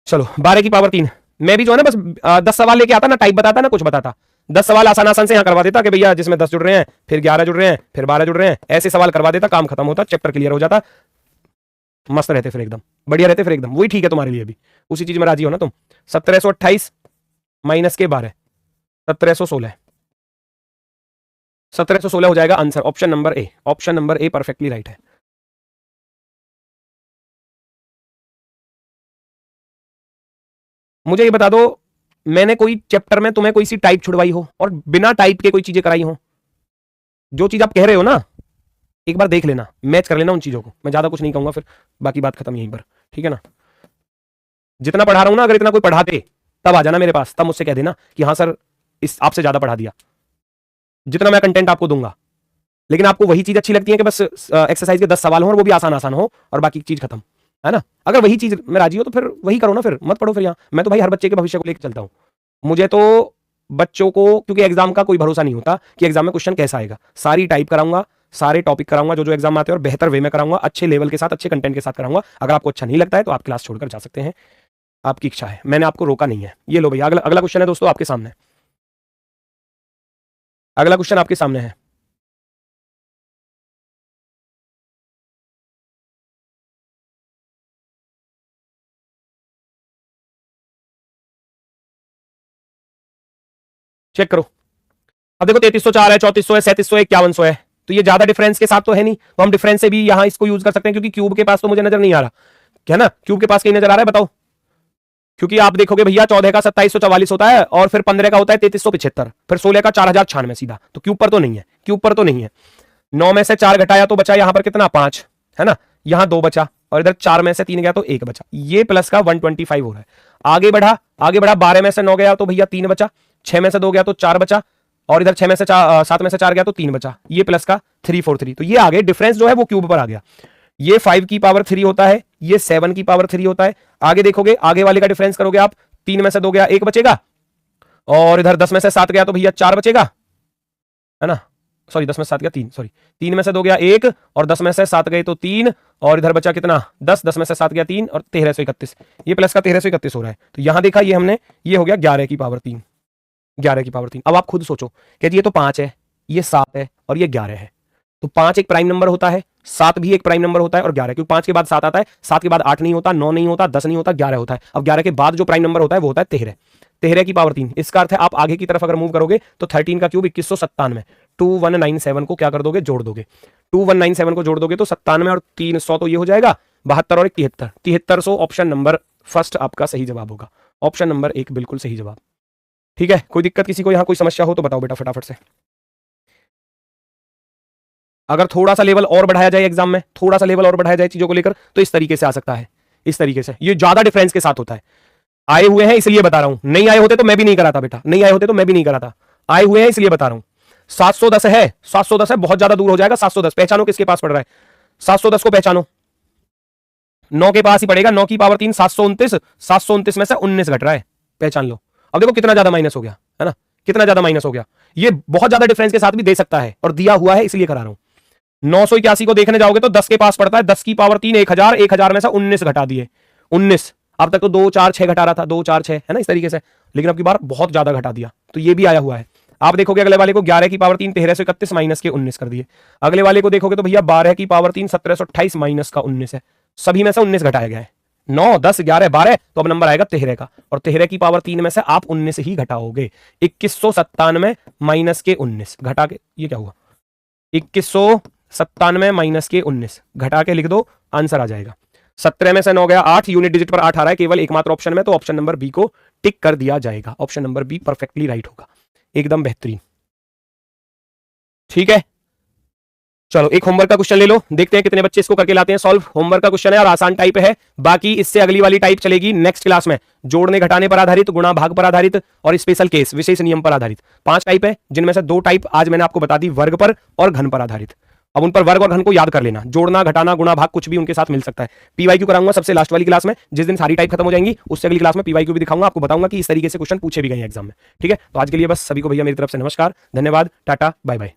चलो 12 की पावर 3, मैं भी जो है ना बस 10 सवाल लेके आता ना, टाइप बताता ना कुछ बताता, 10 सवाल आसान आसान से यहां करवा देता कि भैया जिसमें 10 जुड़ रहे हैं, फिर 11 जुड़ रहे हैं, फिर 12 जुड़ रहे हैं, ऐसे सवाल करवा देता, काम खत्म होता, चैप्टर क्लियर हो जाता, मस्त रहते फिर एकदम, बढ़िया रहते फिर एकदम। वही ठीक है तुम्हारे लिए भी, उसी चीज में राजी हो ना तुम। 1728 माइनस के 12 1716, 1716 हो जाएगा answer, option number A, option number A perfectly right है। मुझे ये बता दो, मैंने कोई चैप्टर में तुम्हें कोई सी टाइप छुड़वाई हो और बिना टाइप के कोई चीजें कराई हो। जो चीज आप कह रहे हो ना, एक बार देख लेना, मैच कर लेना उन चीजों को। मैं ज्यादा कुछ नहीं कहूंगा, फिर बाकी बात खत्म यहीं पर, ठीक है ना। जितना पढ़ा रहा हूं ना, अगर इतना कोई पढ़ाते तब आ जाना मेरे पास, तब मुझसे कह देना कि हाँ सर इस आपसे ज्यादा पढ़ा दिया, जितना मैं कंटेंट आपको दूंगा। लेकिन आपको वही चीज अच्छी लगती है कि बस एक्सरसाइज के 10 सवाल हो और वो भी आसान आसान हो और बाकी चीज खत्म, है ना। अगर वही चीज में राजी हो तो फिर वही करो ना, फिर मत पढ़ो फिर यहाँ। मैं तो भाई हर बच्चे के भविष्य को लेकर चलता हूँ। मुझे तो बच्चों को, क्योंकि एग्जाम का कोई भरोसा नहीं होता कि एग्जाम में क्वेश्चन कैसा आएगा, सारी टाइप कराऊंगा, सारे टॉपिक कराऊंगा जो जो एग्जाम में आते हैं, और बेहतर वे में कराऊंगा, अच्छे लेवल के साथ अच्छे कंटेंट के साथ कराऊंगा। अगर आपको अच्छा नहीं लगता है तो आप क्लास छोड़कर जा सकते हैं। आपकी इच्छा है, मैंने आपको रोका नहीं है। ये लो भैया, अगला क्वेश्चन है दोस्तों आपके सामने। अगला क्वेश्चन आपके सामने है। चेक करो। अब देखो 3304 है, 3400 है, 3700 है, 5100 है, तो ये ज्यादा डिफरेंस के साथ तो है नहीं, तो हम डिफरेंस से भी यहां इसको यूज कर सकते हैं, क्योंकि क्यूब के पास तो मुझे नजर नहीं आ रहा है ना। क्यूब के पास कहीं नजर आ रहा है बताओ? क्योंकि आप देखोगे भैया 14 का 2744 होता है, और फिर 15 का होता है 3375, फिर 16 का 4096 सीधा, तो क्यूब पर तो नहीं है, क्यूब पर तो नहीं है। 9 में से 4 घटाया तो बचा यहां पर कितना, 5 है ना, यहां 2 बचा, और इधर 4 में से 3 गया तो 1 बचा, ये प्लस का 125 हो रहा है। आगे बढ़ा 12 में से 9 गया तो भैया 3 बचा, 6 में से 2 गया तो 4 बचा, और इधर 6 में से 7 में से 4 गया तो 3 बचा, ये प्लस का 343। तो ये आगे डिफरेंस जो है वो क्यूब पर आ गया। ये 5 की पावर 3 होता है, ये 7 की पावर 3 होता है। आगे देखोगे, आगे वाले का डिफरेंस करोगे आप, 3 में से 2 गया 1 बचेगा, और इधर 10 में से 7 गया तो भैया 4 बचेगा, है ना, सॉरी 10 में से 7 गया 3, सॉरी 3 में से 2 गया 1, और 10 में से 7 गए तो 3, और इधर बचा कितना 10 में से 7 गया 3, और 1331, ये प्लस का 1331 हो रहा है। तो यहां देखा ये हमने, ये हो गया 11 की पावर 3, 11 की पावर 3। अब आप खुद सोचो कि ये तो 5 है, ये 7 है, और ये 11 है, तो 5 एक प्राइम नंबर होता है, 7 भी एक प्राइम नंबर होता है, और 11, क्योंकि 5 के बाद 7 आता है, 7 के बाद 8 नहीं होता, 9 नहीं होता, 10 नहीं होता, 11 होता है। अब 11 के बाद जो प्राइम नंबर होता है वो होता है 13, 13 की पावर 3। इसका अर्थ है आप आगे की तरफ अगर मूव करोगे तो 13 का क्यूब 2197, 2197 को क्या कर दोगे, जोड़ दोगे, 2197 को जोड़ दोगे तो 97 और 300 तो ये हो जाएगा 72 और 73, 7300 ऑप्शन नंबर फर्स्ट आपका सही जवाब होगा। ऑप्शन नंबर 1 बिल्कुल सही जवाब। ठीक है, कोई दिक्कत, किसी को यहां कोई समस्या हो तो बताओ बेटा फटाफट से। अगर थोड़ा सा लेवल और बढ़ाया जाए एग्जाम में, थोड़ा सा लेवल और बढ़ाया जाए चीजों को लेकर, तो इस तरीके से आ सकता है, इस तरीके से। ये ज्यादा डिफरेंस के साथ होता है। आए हुए हैं इसलिए बता रहा हूं, नहीं आए होते तो मैं भी नहीं कराता बेटा, नहीं आए होते तो मैं भी नहीं कराता, आए हुए हैं इसलिए बता रहा हूं। 710 है, 710 है, बहुत ज्यादा दूर हो जाएगा। 710 पहचानो किसके पास पड़ रहा है, 710 को पहचानो, 9 के पास ही पड़ेगा, 9 की पावर 3 729, 729 में से 19 घट रहा है, पहचान लो। अब देखो कितना ज्यादा माइनस हो गया, है ना, कितना ज्यादा माइनस हो गया। ये बहुत ज्यादा डिफरेंस के साथ भी दे सकता है, और दिया हुआ है इसलिए करा रहा हूं। 981 को देखने जाओगे तो 10 के पास पड़ता है, 10 की पावर 3 1000, 1000 में से 19 घटा दिए, 19। अब तक तो 2 4 6 घटा रहा था, 2 4 6 है ना, इस तरीके से, लेकिन अब की बार बहुत ज्यादा घटा दिया, तो ये भी आया हुआ है। आप देखोगे अगले वाले को 11 की पावर 3 1331 माइनस के 19 कर दिए। अगले वाले को देखोगे तो भैया 12 की पावर 3 1728 माइनस का 19 है, सभी में से 19 घटाया गया है। 9 10 11 12, तो अब नंबर आएगा 13 का, और 13 की पावर 3 में से आप 19 ही घटाओगे। 2197 माइनस के 19 घटा के, ये क्या हुआ, 2197 माइनस के 19 घटा के लिख दो, आंसर आ जाएगा। 17 में से 9 गया 8, यूनिट डिजिट पर 8 आ रहा है केवल एकमात्र ऑप्शन में, तो ऑप्शन नंबर बी को टिक कर दिया जाएगा। Option number be perfectly right होगा, एकदम बेहतरीन। ठीक है, चलो एक होमवर्क का क्वेश्चन ले लो, देखते हैं कितने बच्चे इसको करके लाते हैं सॉल्व। होमवर्क का क्वेश्चन है और आसान टाइप है, बाकी इससे अगली वाली टाइप चलेगी नेक्स्ट क्लास में, जोड़ने घटाने पर आधारित, गुणा भाग पर आधारित, और स्पेशल केस विशेष नियम पर आधारित। 5 टाइप है, जिनमें से 2 टाइप आज मैंने आपको बता दी वर्ग पर और घन पर आधारित। अब उन पर वर्ग और घन को याद कर लेना, जोड़ना घटाना गुणा भाग कुछ भी उनके साथ मिल सकता है। पीवाईक्यू कराऊंगा सबसे लास्ट वाली क्लास में, जिस दिन सारी टाइप खत्म हो जाएंगी, उससे अगली क्लास में पीवाईक्यू भी दिखाऊंगा, आपको बताऊंगा कि इस तरीके से क्वेश्चन पूछे भी गए एग्जाम में। ठीक है, तो आज के लिए बस सभी को भैया मेरी तरफ से नमस्कार, धन्यवाद, टाटा, बाय बाय।